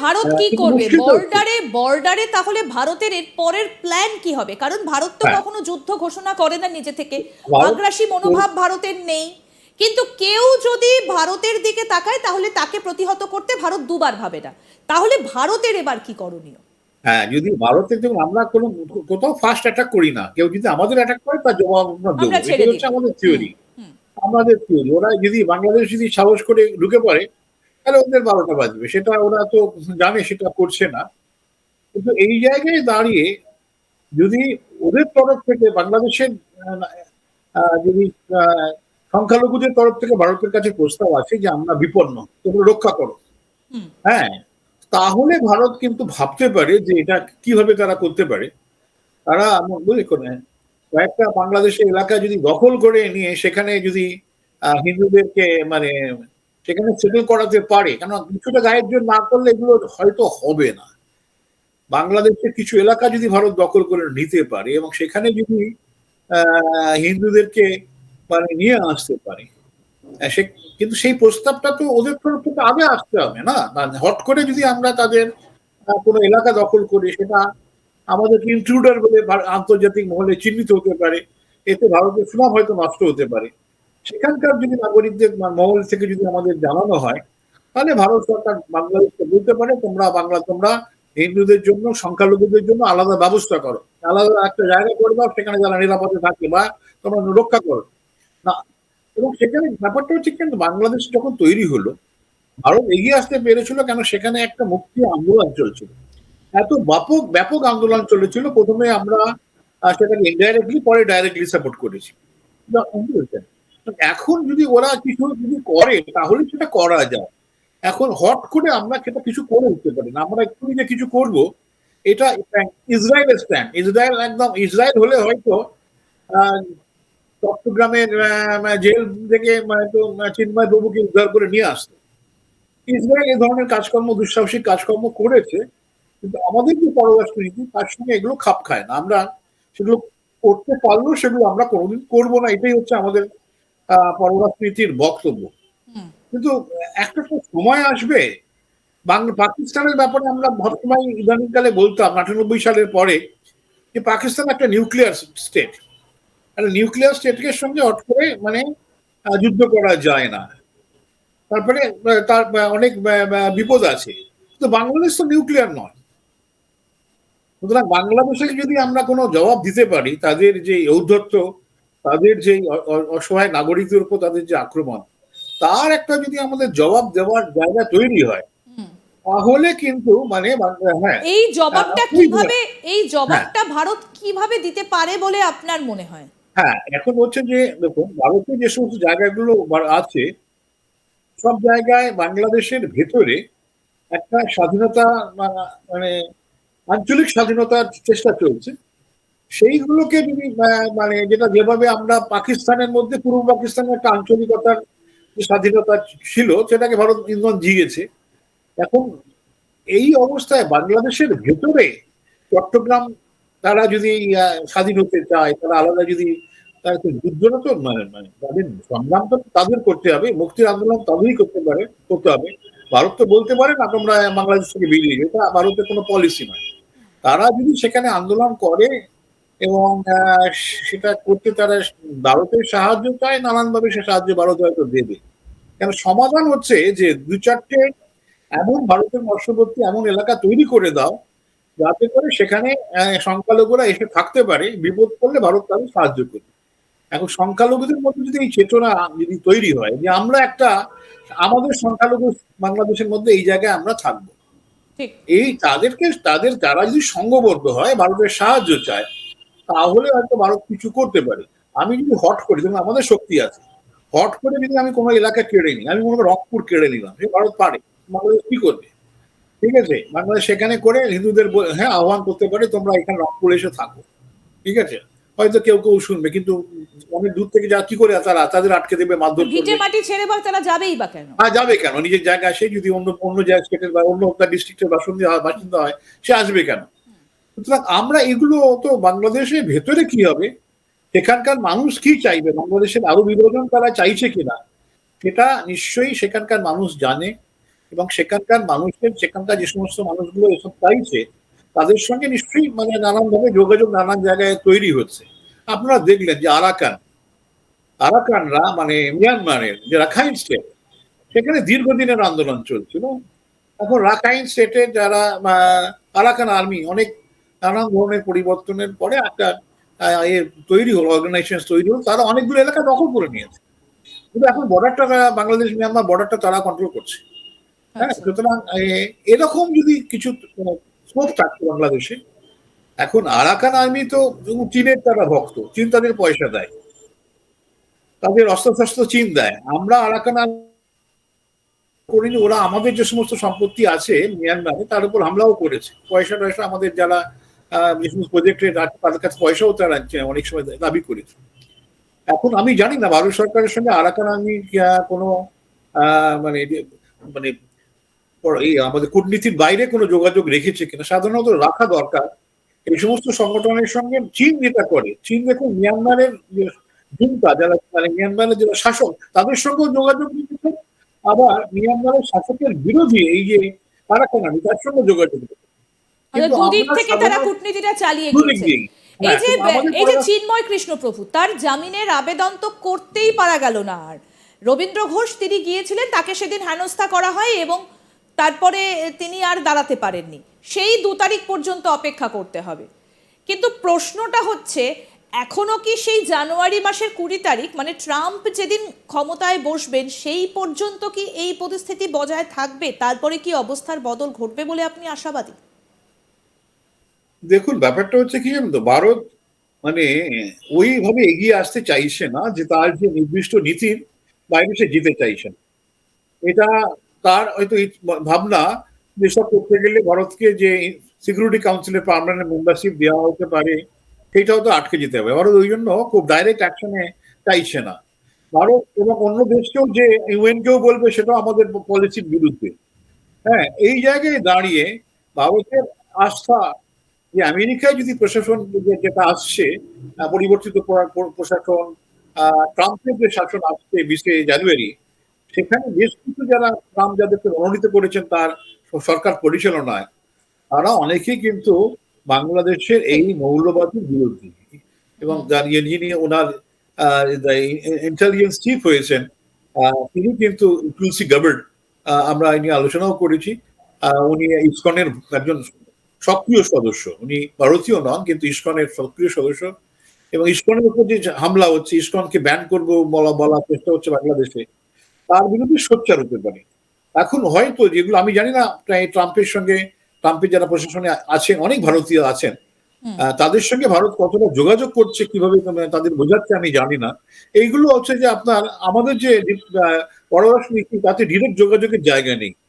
ভারত কি কিন্তু করবে মুশকিল তো হচ্ছে। বর্ডারে? তাহলে ভারতের এর পরের প্ল্যান কি হবে? কারণ ভারত তো হ্যাঁ, কখনো যুদ্ধ ঘোষণা করে না নিজে থেকে, ভারত আগ্রাসী মনোভাব ভারতের নেই। কিন্তু কেউ যদি ভারতের দিকে তাকায় তাহলে তাকে প্রতিহত করতে ভারত দুবার ভাবে না। তাহলে ভারতের এবার কি করণীয়? হ্যাঁ, যদি ভারতের যেমন আমরা কোনো কোথাও ফার্স্ট অ্যাটাক করি না, কেউ যদি আমাদের অ্যাটাক করে তার জবাব আমরা আমরা দেবো, ছেড়ে এটাই দিব। হচ্ছে আমাদের হুম। থিওরি। আমাদের থিওরি ওরা যদি বাংলাদেশ যদি সাহস করে ঢুকে পড়ে তাহলে ওদের 12টা বাজবে, সেটা ওরা তো জানে সেটা করছে না। কিন্তু এই জায়গায় দাঁড়িয়ে যদি ওদের তরফ থেকে বাংলাদেশের আহ, যদি আহ, সংখ্যালঘুদের তরফ থেকে ভারতের কাছে প্রস্তাব আছে যে আমরা বিপন্ন, তোমরা রক্ষা করো, হ্যাঁ, তাহলে ভারত কিন্তু ভাবতে পারে যে এটা কিভাবে তারা করতে পারে। তারা বুঝলি কয়েকটা বাংলাদেশের এলাকা যদি দখল করে নিয়ে সেখানে যদি হিন্দুদেরকে মানে সেখানে সেটেল করাতে পারে, কেন কিছুটা গায়ের জোর না করলে এগুলো হয়তো হবে না। বাংলাদেশের কিছু এলাকা যদি ভারত দখল করে নিতে পারে এবং সেখানে যদি হিন্দুদেরকে মানে নিয়ে আসতে পারে, কিন্তু সেই প্রস্তাবটা তো ওদের তরফ থেকে আগে আসতে হবে না। হট করে যদি আমরা তাদের কোনো এলাকা দখল করি, সেটা আমাদের ইন্ট্রুডার বলে আন্তর্জাতিক মহলে চিহ্নিত হতে পারে, এতে ভারতের সুনাম হয়তো নষ্ট হতে পারে। সেখানকার যদি নাগরিকদের মহল থেকে যদি আমাদের জানানো হয়, তাহলে ভারত সরকার বাংলাদেশকে বলতে পারে তোমরা হিন্দুদের জন্য, সংখ্যালঘুদের জন্য আলাদা ব্যবস্থা করো, আলাদা একটা জায়গা করে দাও, সেখানে যারা নিরাপদে থাকে বা তোমরা রক্ষা করো না। এবং সেখানে ব্যাপারটা হচ্ছে, কিন্তু বাংলাদেশ যখন তৈরি হলো ভারত এগিয়ে আসতে পেরেছিল কেন, সেখানে একটা মুক্তি আন্দোলন চলছিল, এত ব্যাপক ব্যাপক আন্দোলন চলেছিল। প্রথমে আমরা সেটাকে ইনডাইরেক্টলি, পরে ডাইরেক্টলি সাপোর্ট করেছি। এখন যদি ওরা কিছু যদি করে তাহলে সেটা করা যায়। এখন হট করে আমরা সেটা কিছু করে উঠতে পারি না। আমরা একটু যে কিছু করব, এটা ইসরায়েলের স্ট্যান্ড। ইসরায়েল একদম, ইসরায়েল হলে হয়তো চট্টগ্রামের জেল থেকে হয়তো চিন্ময় বাবুকে উদ্ধার করে নিয়ে আসতো। ইসরায়েল এই ধরনের কাজকর্ম, দুঃসাহসিক কাজকর্ম করেছে, কিন্তু আমাদের যে পররাষ্ট্র নীতি তার সঙ্গে এগুলো খাপ খায় না। আমরা সেগুলো করতে পারলেও সেগুলো আমরা কোনোদিন করবো না, এটাই হচ্ছে আমাদের পররাষ্ট্র নীতির বক্তব্য। কিন্তু একটা তো সময় আসবে, পাকিস্তানের ব্যাপারে আমরা সবসময় ইদানিংকালে বলতাম 98 সালের পরে যে পাকিস্তান একটা নিউক্লিয়ার স্টেট, একটা নিউক্লিয়ার স্টেটের সঙ্গে হট করে মানে যুদ্ধ করা যায় না। তারপরে তার অনেক বিপদ আছে, কিন্তু বাংলাদেশ তো নিউক্লিয়ার নয়। সুতরাং বাংলাদেশে যদি আমরা কোনো জবাব দিতে পারি, তাদের যে ঔদ্ধত্য, তাদের যে অসহায় নাগরিকদের উপর তাদের যে আক্রমণ, তার একটা যদি আমাদের জবাব দেওয়ার জায়গা তৈরি হয়, তাহলে কিন্তু মানে হ্যাঁ, এই জবাবটা কিভাবে, এই হ্যাঁ, জবাবটা ভারত কিভাবে দিতে পারে বলে আপনার মনে হয়? হ্যাঁ, এখন হচ্ছে যে দেখুন ভারতের যে সমস্ত জায়গাগুলো আছে, সব জায়গায় বাংলাদেশের ভেতরে একটা স্বাধীনতা মানে আঞ্চলিক স্বাধীনতার চেষ্টা চলছে। সেইগুলোকে যদি মানে যেটা যেভাবে আমরা পাকিস্তানের মধ্যে, পূর্ব পাকিস্তানের একটা আঞ্চলিকতার যে স্বাধীনতা ছিল সেটাকে ভারত ইন্ধন দিয়েছে। এখন এই অবস্থায় বাংলাদেশের ভেতরে চট্টগ্রাম তারা যদি স্বাধীন হতে চায়, তারা আলাদা যদি, তারা তো যুদ্ধটা তো মানে তাদের সংগ্রাম তো তাদের করতে হবে, মুক্তির আন্দোলন তাদেরই করতে হবে। ভারত তো বলতে পারে না তোমরা বাংলাদেশ থেকে বেরিয়ে যাও, এটা ভারতের কোনো পলিসি নয়। তারা যদি সেখানে আন্দোলন করে এবং সেটা করতে তারা ভারতের সাহায্য চায়, নানানভাবে সে সাহায্য ভারত হয়তো দেবে। কেন সমাধান হচ্ছে যে দু চারটে এমন ভারতের মৎস্যবর্তী এমন এলাকা তৈরি করে দাও, যাতে করে সেখানে সংখ্যালঘুরা এসে থাকতে পারে, বিপদ পড়লে ভারত তাদের সাহায্য করবে। এখন সংখ্যালঘুদের মধ্যে যদি এই চেতনা যদি তৈরি হয় যে আমরা একটা, আমাদের সংখ্যালঘু বাংলাদেশের মধ্যে এই জায়গায় আমরা থাকবো, ঠিক। এই তাদের যারা যদি সংঘবদ্ধ হয়, ভারতের সাহায্য চায়, তাহলে হয়তো ভারত কিছু করতে পারে। আমি যদি হট করি, যেমন আমাদের শক্তি আছে, হট করে যদি আমি কোনো এলাকা কেড়ে নিই, আমি মনে করি রংপুর কেড়ে নিলাম, সে ভারত পারে, বাংলাদেশ কি করবে? ঠিক আছে, বাংলাদেশ সেখানে করে হিন্দুদের হ্যাঁ আহ্বান করতে পারে তোমরা এখানে রংপুর এসে থাকো, ঠিক আছে, হয়তো কেউ কেউ শুনবে, কিন্তু অনেক দূর থেকে যা কি করে তারা তাদের আটকে দেবে, মারধর ভিটে করবে। মাটি ছেড়ে বা তারা যাবেই বা কেন? যাবে কেন? নিজের জায়গায় সে যদি অন্য অন্য জায়গায় স্টেটের বা অন্য ডিস্ট্রিক্টের বাসিন্দা হয়, সে আসবে কেন? সুতরাং আমরা এগুলো তো বাংলাদেশের ভেতরে কি হবে, সেখানকার মানুষ কি চাইবে, বাংলাদেশের আরো বিভাজন তারা চাইছে কিনা, সেটা নিশ্চয়ই সেখানকার মানুষ জানে। এবং সেখানকার মানুষের, সেখানকার যে সমস্ত মানুষগুলো এসব চাইছে তাদের সঙ্গে নিশ্চয়ই মানে নানানভাবে যোগাযোগ নানান জায়গায় তৈরি হচ্ছে। আপনারা দেখলেন যে আরাকানরা মানে মিয়ানমারের যে রাখাইন স্টেট, সেখানে দীর্ঘদিনের আন্দোলন চলছিল। এখন রাখাইন স্টেটে যারা আরাকান আর্মি অনেক নানান ধরনের পরিবর্তনের পরে একটা তৈরি হলো, অর্গানাইজেশন তৈরি হলো, তারা অনেকগুলো এলাকা দখল করে নিয়েছে। কিন্তু এখন বর্ডারটা বাংলাদেশ মিয়ানমার বর্ডারটা তারা কন্ট্রোল করছে। হ্যাঁ, আচ্ছা। সুতরাং এরকম যদি কিছু স্কোপ থাকতো বাংলাদেশে। এখন আরাকান আর্মি তো চীনের তারা ভক্ত, চীন তাদের পয়সা দেয়, তাদের অস্ত্রশস্ত্র চীন দেয়। আমরা আরাকান করিনি, ওরা আমাদের যে সমস্ত সম্পত্তি আছে মিয়ানমারে তার উপর হামলাও করেছে। পয়সা টয়সা আমাদের যারা যে সমস্ত প্রজেক্টে তাদের কাছে পয়সাও তারা অনেক সময় দাবি করেছে। এখন আমি জানি না ভারত সরকারের সঙ্গে আরাকান আর্মি কোনো মানে মানে এই আমাদের কূটনীতির বাইরে কোনো যোগাযোগ রেখেছে কিনা, সাধারণত রাখা দরকার। এই সমস্ত সংগঠনের সঙ্গে চীন যেটা করে, চীন দেখুন মিয়ানমারের যে জুনতা যারা মানে মিয়ানমারের যারা শাসক তাদের সঙ্গেও যোগাযোগ রেখেছে, আবার মিয়ানমারের শাসকের বিরোধী এই যে আরাকান আর্মি তার সঙ্গে যোগাযোগ রেখেছে। কিন্তু দুদিক আমরা থেকে তারা সাধারণ কূটনীতিটা চালিয়ে দুদিক গিয়েছে। দিয়েই, এই হ্যাঁ, যে কিন্তু আমাদের এই যে চিন্ময় কৃষ্ণপ্রভু, তার জামিনের আবেদন তো করতেই পারা গেল না। আর রবীন্দ্র ঘোষ তিনি গিয়েছিলেন, তাকে সেদিন হেনস্থা করা হয় এবং তারপরে তিনি আর দাঁড়াতে পারেননি। সেই 2 তারিখ পর্যন্ত অপেক্ষা করতে হবে। কিন্তু প্রশ্নটা হচ্ছে, এখনো কি সেই জানুয়ারি মাসের 20 তারিখ মানে ট্রাম্প যেদিন ক্ষমতায় বসবেন সেই পর্যন্ত কি এই পরিস্থিতি বজায় থাকবে? তারপরে কি অবস্থার বদল ঘটবে বলে আপনি আশাবাদী? দেখুন ব্যাপারটা হচ্ছে কি জানেন তো, ভারত মানে ওইভাবে এগিয়ে আসতে চাইছে না যে তার যে নির্দিষ্ট নীতির বাইরে সে যেতে চাইছে না। এটা তার হয়তো ভাবনা যেসব করতে গেলে ভারতকে যে সিকিউরিটি কাউন্সিলের পার্মানেন্ট মেম্বারশিপ দেওয়া হতে পারে সেটাও তো আটকে যেতে হবে। ভারত ওই জন্য খুব ডাইরেক্ট অ্যাকশনে চাইছে না। ভারত এবং অন্য দেশকেও যে ইউএন কেও বলবে সেটাও আমাদের পলিসির বিরুদ্ধে। হ্যাঁ, এই জায়গায় দাঁড়িয়ে ভারতের আস্থা যে আমেরিকায় যদি প্রশাসন যেটা আসছে, পরিবর্তিত প্রশাসন, ট্রাম্পের যে শাসন আসছে 20শে জানুয়ারি, সেখানে বেশ কিছু যারা ট্রাম্প যাদেরকে মনোনীত করেছেন তার সরকার পরিচালনায়, তারা অনেকেই কিন্তু বাংলাদেশের এই মৌলবাদীর বিরোধী। এবং যিনি ওনার ইন্টেলিজেন্স চিফ হয়েছেন, তিনি কিন্তু তুলসী গাবার্ড, আমরা এই নিয়ে আলোচনাও করেছি। উনি ইসকনের একজন সক্রিয় সদস্য, উনি ভারতীয় নন কিন্তু ইসকনের সক্রিয় সদস্য। এবং ইসকনের উপর যে হামলা হচ্ছে, ইসকনকে ব্যান করবো বলার চেষ্টা হচ্ছে বাংলাদেশে, তার বিরুদ্ধে সোচ্চার হতে পারে। এখন হয়তো যেগুলো আমি জানি না, ট্রাম্পের সঙ্গে, ট্রাম্পের যারা প্রশাসনে আছেন অনেক ভারতীয় আছেন, তাদের সঙ্গে ভারত কতটা যোগাযোগ করছে, কিভাবে তাদের বোঝাচ্ছে আমি জানি না। এইগুলো হচ্ছে যে আপনার আমাদের যে পররাষ্ট্র নীতি তাতে ডিরেক্ট যোগাযোগের জায়গা নেই।